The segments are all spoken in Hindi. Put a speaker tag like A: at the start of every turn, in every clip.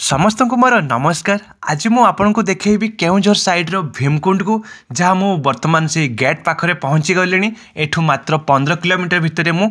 A: समस्त को मोर नमस्कार। आज मु आपन को देखेबी केउझर साइड रो भीमकुंड को, जहाँ मु वर्तमान से गेट पाखरे पहुँची गलिनी। एठू मात्र 15 किलोमीटर भितर मु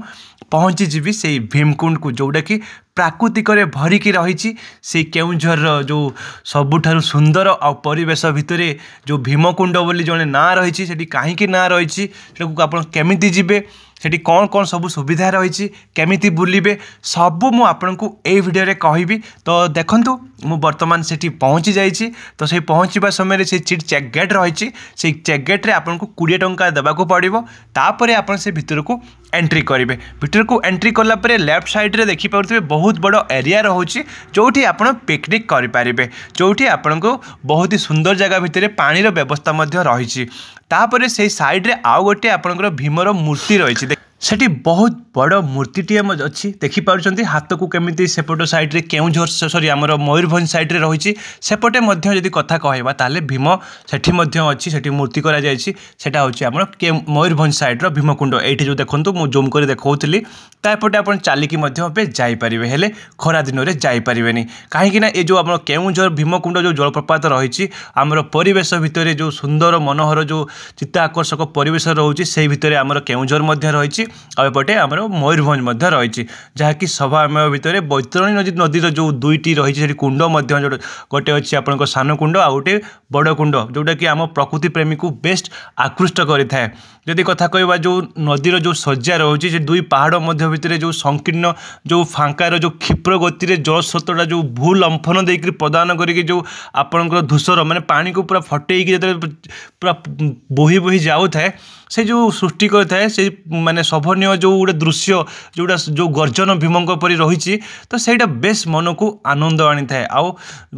A: पहुँची जीवी से भीमकुंड को, जोटा कि प्राकृतिक भरिकी रही। से केउझर जो सबुठारु सुंदर आ परिवेश भितर जो भीमकुंड बोली जने ना रही, सेठी काहींकी ना रही, आप केमिति जीवे, सेठी कौन कौन सब सुविधा रही, केमिति बुलिबे, सबू मु आपनको ए वीडियो रे कहबी। तो देखंतु मु वर्तमान सेठी पहुँची जाइछि। तो से पहुँचवा समय से चेक गेट रही, से चेक गेट रे आपनको 20 टंका देबाको पड़िबो। तापरे आपन से भितर को एंट्री करेंगे। भितर को एंट्री कला परे लेफ्ट साइड रे देखि पारुथिबे बहुत बड़ एरिया रहुछि, जोठी आपण पिकनिक करि पारिबे, जोठी आपनको बहुत ही सुंदर जगह भितर पानी रो व्यवस्था मध्य रहिछि। तापरे से साइड रे आउ गोटे आपनकर भीमर मूर्ति रहिछि। सेठी बहुत बड़ मूर्तिटीए अच्छी देखि पारुछंती। हाथ को केमिति सेपट साइड रे केउझर सॉरी आमर मयूरभंज साइड रे रहिछि, सेपटे मध्य यदि कथा कहबा ताले भीम सेठी मध्य अच्छी, सेठी मूर्ति करा जायछि। सेटा होछि आमर मयूरभंज साइड रो भीमकुंड। एठी जो देखंतु मु जूम करी देखौतली, तापटे आपण चालिकी मध्य पे जाई परिबे, हेले खरा दिन रे जाई परिबेनी। काहे कि ना ए जो आमर केउझर भीमकुंड जो जलप्रपात रहिछि, आमर परिवेश भितरे जो सुंदर मनोहर जो चित्त आकर्षक परिवेश रहउछि, सेही भितरे आमर केउझर मध्य रहिछि। आउपटे आमर मयूरभंज मध्य रही, जहाँकि सभामय भितर बैतरणी नदीर जो दुईटी रही कुंड गोटे अच्छी आप सान कुंड आ गोटे बड़ कुंड, जोटा कि आम प्रकृति प्रेमी को बेस्ट आकृष्ट करें। जदि कथा कहवा जो नदीर जो सज्जा रोचे, से दुई पहाड़ मध्य भितर जो संकीर्ण जो फांकार जो क्षिप्र गति जलस्रोतटा जो भू लंफन देकर प्रदान करके जो आपंकर धूसर माने पानी को पूरा फटेकी जो पूरा बोही बोही जाऊ थाए, से जो सृष्टि करता से माने शोभनीय जो गोटे दृश्य जोटा जो गर्जन भीम परी रही, तो सहीटा बेस मन को आनंद आनी थाए, आउ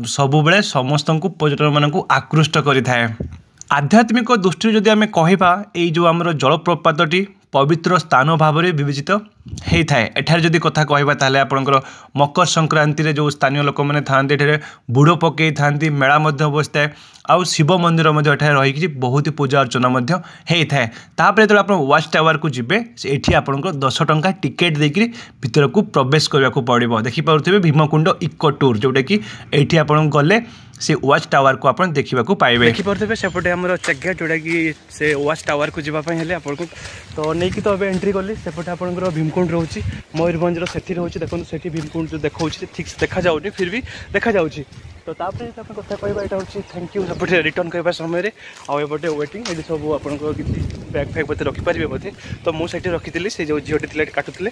A: सब बेले समस्त पर्यटन मान आकृष्ट करें। आध्यात्मिक दृष्टि जदि आम कहवा, ये जो आमर जलप्रपातटी पवित्र स्थान भाव में विवेचित होता है। एठार जदि कथा कहवा ताले आपनकर मकर संक्रांति रे जो स्थानीय लोक मैंने था बुड़ पकई था, मेला बसता है, आउ शिव मंदिर रही बहुत ही पूजा अर्चना होता है। तापर जो आप वाच टावर को जीवे, एठी आपनकर 10 टंका टिकेट देकर भीतर को प्रवेश करने को पड़ो। देखिपे भीमकुंड इको टूर, जोटा कि एठी आपन गले से वाच टावर को आपन देखा पाइबे। देखिपे सेपटे आमर चेक गेट, जोटा कि से वाच टावर को जीवाई आपको तो नहीं कि तो अब एंट्री कली। सेपटे आपंकर भीमकुंड रोचे मयूरभंज से रोचे, देखो से भीमकुंड देखा ठीक से देखा जाऊनी, फिर भी देखा जाऊँगी। तो तापर कथा कहवा यहाँ हूँ थैंक यू। सेपटे रिटर्न करने समय आउपटे वेटिंग ये सब आप बैग फैग बोते रखिपारे बोते। तो मुझे रखी से जो झीटी थी काटुले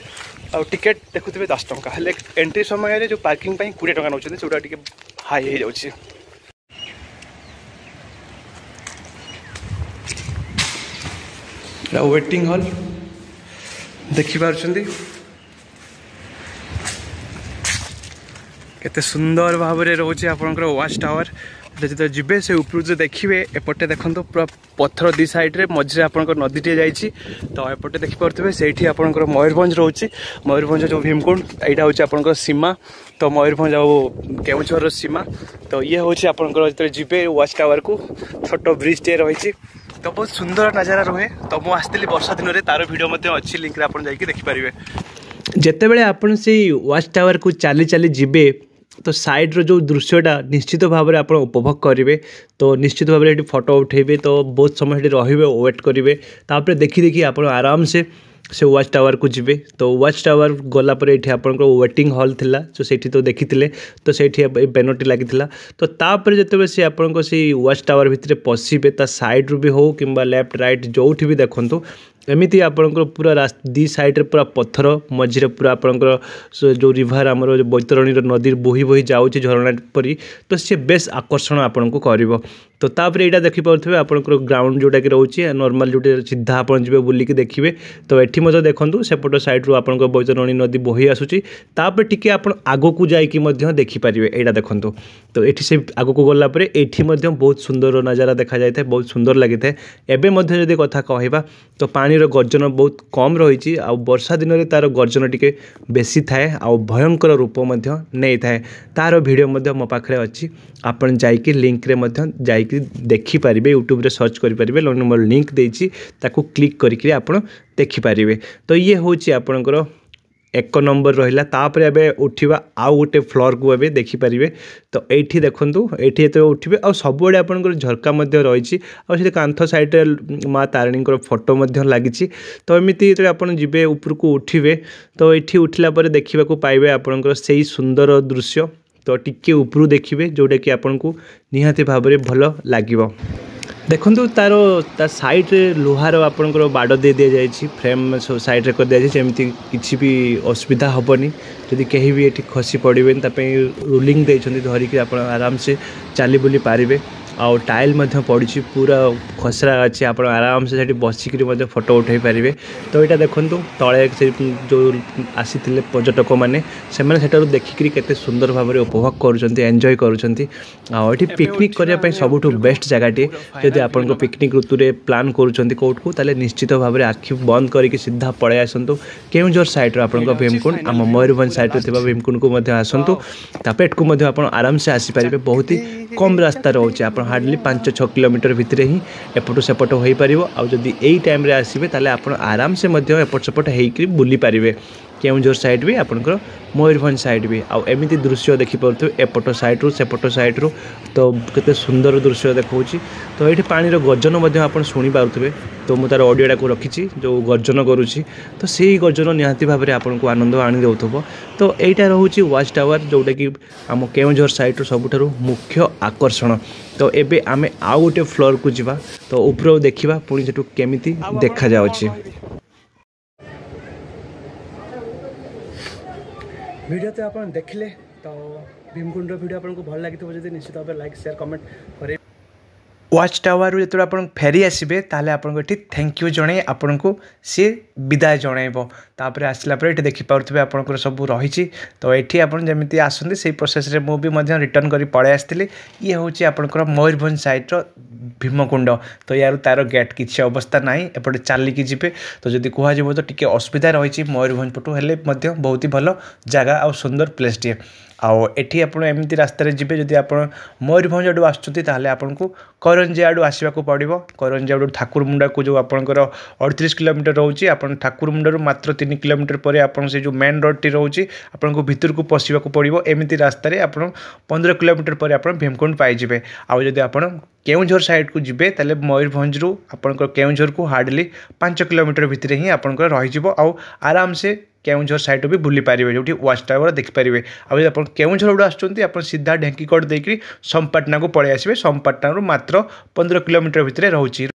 A: आ टिकेट देखुए 10 टंका, हेल्ले एंट्री समय जो पार्किंग 20 टंका नौ, जोटा टी हाई हो जाए। वेटिंग हॉल देखिपार केते सुंदर भाव में रोचे आपंकर वाच टावर। जो जीवे से ऊपर जो देखिए एपटे देखो पूरा पत्थर दी साइड रे मझे आपंकर नदीटे जाइए। तो एपटे देखिपे से आपंकर मयूरभंज रोचे, मयूरभंज जो भीमकुंड यहाँ हूँ आपंकर सीमा। तो मयूरभंज आ केउझर सीमा। तो ये हूँ आपंकर जो जीवे वाच टावर को छोट ब्रिज टे रही, तो बहुत सुंदर नजारा रहे। तो मुझे आसती वर्षा दिन में, तार भिड अच्छी लिंक आप देखिपारे। जिते बड़े आपन से वाच टावर को चली चली जीवे, तो साइड रो जो दृश्यटा निश्चित भाव में आप उपभोग करेंगे। तो निश्चित भाव में फोटो उठेबे, तो बहुत समय रे वेट करेंगे। तापर देखी देखी आप आराम से वाच टावर को जीवे। तो वाच टावर गला पर ये आपंकर वेटिंग हॉल थिला, जो सेठी तो देखी तो सेठी बैनरटी लगी। तो तापर जिते से आपंकर से वाच टावर भितर पशिबे, ता साइड रू भी हो कि लेफ्ट राइट जो भी देखूँ, एमती आपंकर पूरा दी साइड रे पूरा पत्थर मझे पूरा आपंकर जो रिभर आमर जो बैतरणी नदी बोही बोही जाऊँगी झरणा परी, तो सी बेस आकर्षण आपन को कर। तो तापर यहाँ देखिपे आपंकर ग्राउंड जोटा कि रोचे नॉर्मल, जो सीधा आप जी बुलिकी देखिए। तो ये मत देखूँ सेपट साइड रू आपंकर बैतरणी नदी बोही आसूची, तापर टिके आप आग को जाकि देखिपारे। यहाँ देखूँ तो ये से आग को गलापर ये बहुत सुंदर नजारा देखा जाए, बहुत सुंदर लगी था। एवं जदि कथा कहवा, तो पानी गर्जन बहुत कम रही, वर्षा दिन में तार गर्जन टी बेसी थाए, आ भयंकर रूप नहीं थाए। तार वीडियो मो पाखे अच्छी, आपन जाइए लिंक रे जाइए देखिपारे, यूट्यूब रे सर्च करेंगे, मोर लिंक देती क्लिक करके आप देखिपारे। तो ये हूँ आपणकर एक नंबर रहा तापर एबे उठा आउ गोटे फ्लोर को एबे देखिपारे। तो ये देखूँ ये तो उठे आ सबुआड़े आपंकर झरका रही है कांथ साइड्रे माँ तारिणी फोटो लगी। तो एमती जो आप जी उपरको उठे तो ये उठला देखा पाइबे आपंकर से ही सुंदर दृश्य। तो टिके उपरू देखिए जोटा कि आपन को निहाती भाव में भल लगे। देखु तार साइड्रे लुहार आपंकर बाड़ दे दि जाए फ्रेम साइड्रे कर दि जाए किसी भी असुविधा हेनी जदि कहीं भी ये खसी पड़े रोलिंग देते धरिकी आप आराम से चली बुली पारे। आउ टाइल पड़ी पूरा खसरा अच्छी आप आराम से बसिक फोटो उठे पारे। तो यहाँ देखूँ तले से जो आसी पर्यटक मैंने से देखिक केते सुंदर भाव में उपभोग कर एंजॉय कर पिकनिक करने सबुठ बेस्ट जगहटे। जदि आप पिकनिक ऋतु में प्लान करोटू ताले निश्चित भाव में आखि बंद करके सीधा पड़े आसतु केउंझर साइड आप भीमकुंड आम मयूरभंज साइड भीमकुंड को आसतु तापेट को आप आराम से आसीपारे। बहुत ही कम रास्ता रोचे आप हार्डली 5-6 किलोमीटर भितर ही एपटू सेपट हो पार। आदि यही टाइम आसबे ताले आप आराम से एपट सेपट हो बुली पारे। केउंझर साइड भी आपंकर मयूरभंज साइड भी आमती दृश्य देखिपे एपट साइड्रु सेपट साइड्रु। तो केते सुंदर दृश्य देखा। तो ये पानीर गर्जन आप शुणी पारे। तो मुझे तार ऑडियोटा को रखी जो गर्जन करुँची तो से गर्जन निहाती भाव में आपको आनंद आनी देव। तो यहाँ रोचे वाच टावर जोटा कि आम केउंझर साइड्रु सबुठारु मुख्य आकर्षण। तो एबे आमे आउ गोटे फ्लोर को जीवा तो ऊपर देखा पुणी सेठू केमिति देखा जाउची। वीडियो तो आप देखले तो भीमकुंड वीडियो आपको भल लगी जब निश्चित भाव लाइक शेयर कमेंट करें। वाच टावर जो आप फेरी आसबे ताले आपको ये थैंक यू जन आपको सी विदाय जनइब। तापर आसला ये देखिपे आपंकर सब रही। तो ये आपमती आसती से प्रोसेस मुझे रिटर्न कर पलि आसती। ये हूँ आपंकर मयूरभंज साइड्र भीमकुंड। तो यार तार गेट किसी अवस्था ना एपटे चलिकी जी। तो जब कह तो टी असुविधा रही मयूरभंज पटू हेल्ले बहुत ही भल जगह आ सुंदर प्लेस टे। आठी आपमती रास्तार जी जब आप मयूरभंज आड़ू आसुँच आपको करंजी आड़ू आसवाक पड़ो। करंजी आड़ू ठाकुरमुंडा को जो आपंकर 38 किलोमीटर रोचे आप ठाकुरमुंडारू मात्र 3 किलोमीटर पर आप जो मेन रोड टी रोचे आपको भितर को पशिवाक पड़ो। एमती रास्तार आप 15 किलोमीटर पर आप भीमकुंड पाइबे। आउ जब आप केउंझर साइड को जीवे ताले मयूरभंजरू आपंकर केउंझर को हार्डली 5 किलोमीटर भितर ही आपंकर रही आराम से केउंझर साइड भी बुली पारे जो वाच टावर देखिपारे। आउ आप केउंझर आसुँच सीधा ढेंकीकट देकर समपाटना को पलि आसबे। समपाटना मात्र 15 किलोमीटर भितर रोचे।